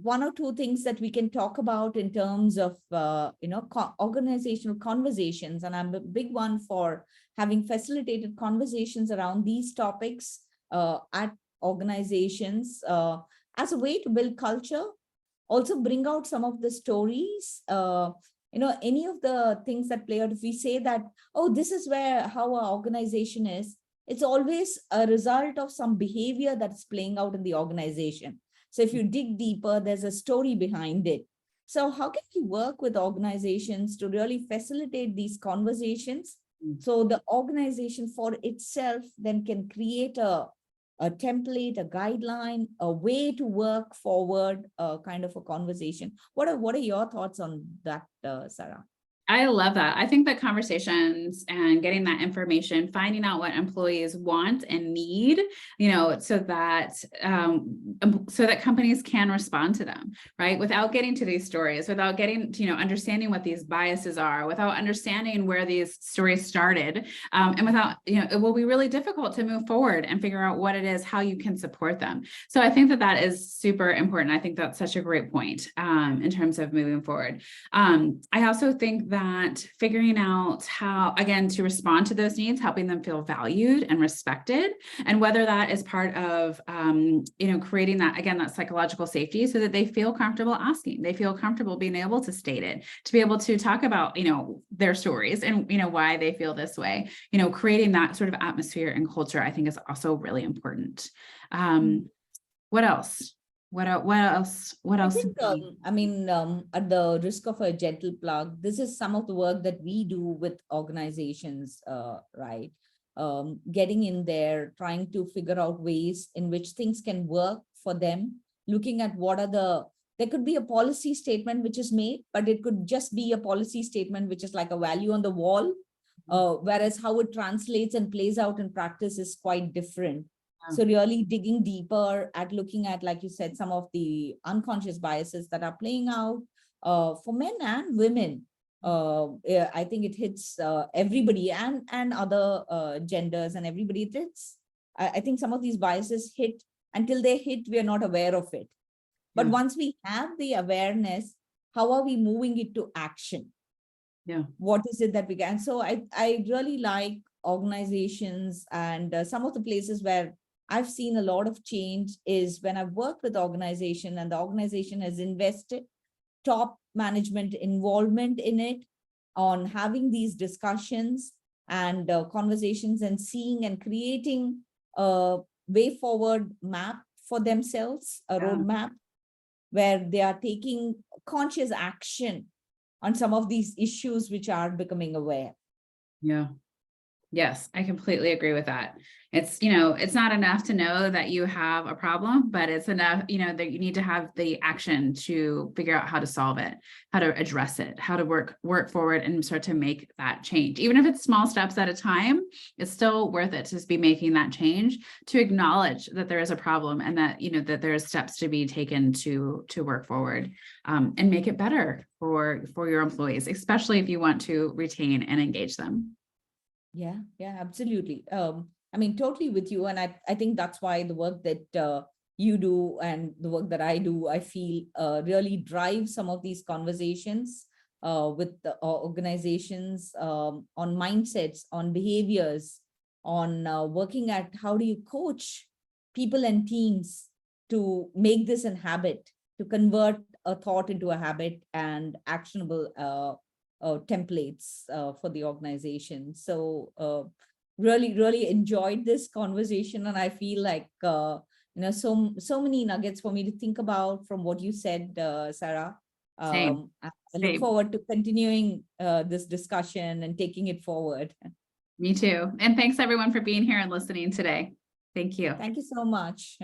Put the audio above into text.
one or two things that we can talk about in terms of, organizational conversations. And I'm a big one for having facilitated conversations around these topics at organizations as a way to build culture, also bring out some of the stories, any of the things that play out. If we say that, oh, this is how our organization is, it's always a result of some behavior that's playing out in the organization. So if you dig deeper, there's a story behind it. So how can we work with organizations to really facilitate these conversations so the organization for itself then can create a template, a guideline, a way to work forward, kind of a conversation? What are your thoughts on that, Sarah? I love that. I think that conversations and getting that information, finding out what employees want and need, so that companies can respond to them, right? Without getting to these stories, without getting to, understanding what these biases are, without understanding where these stories started, and without, it will be really difficult to move forward and figure out what it is, how you can support them. So I think that is super important. I think that's such a great point in terms of moving forward. I also think that figuring out how, again, to respond to those needs, helping them feel valued and respected, and whether that is part of, creating that, again, that psychological safety so that they feel comfortable asking, they feel comfortable being able to state it, to be able to talk about, their stories and, why they feel this way, creating that sort of atmosphere and culture, I think is also really important. What else? What else? I think, at the risk of a gentle plug, this is some of the work that we do with organizations, right? Getting in there, trying to figure out ways in which things can work for them, looking at there could be a policy statement which is made, but it could just be a policy statement which is like a value on the wall, whereas how it translates and plays out in practice is quite different. So really digging deeper at looking at, like you said, some of the unconscious biases that are playing out for men and women. I think it hits everybody and other genders and everybody. It hits. I think some of these biases hit until they hit, we are not aware of it. But once we have the awareness, how are we moving it to action? Yeah. What is it that we can? So I really like organizations, and some of the places where I've seen a lot of change is when I've worked with organization and the organization has invested top management involvement in it, on having these discussions and conversations, and seeing and creating a way forward map for themselves, a roadmap where they are taking conscious action on some of these issues which are becoming aware. Yeah. Yes, I completely agree with that. It's, it's not enough to know that you have a problem, but it's enough, that you need to have the action to figure out how to solve it, how to address it, how to work forward and start to make that change. Even if it's small steps at a time, it's still worth it to be making that change, to acknowledge that there is a problem and that, that there's steps to be taken to work forward and make it better for your employees, especially if you want to retain and engage them. Yeah, absolutely. Totally with you. And I think that's why the work that you do and the work that I do, I feel really drive some of these conversations with the organizations on mindsets, on behaviors, on working at how do you coach people and teams to make this a habit, to convert a thought into a habit and actionable templates for the organization. So really enjoyed this conversation, and I feel like so many nuggets for me to think about from what you said, Sarah. I look forward to continuing this discussion and taking it forward. Me too. And thanks everyone for being here and listening today. Thank you. Thank you so much.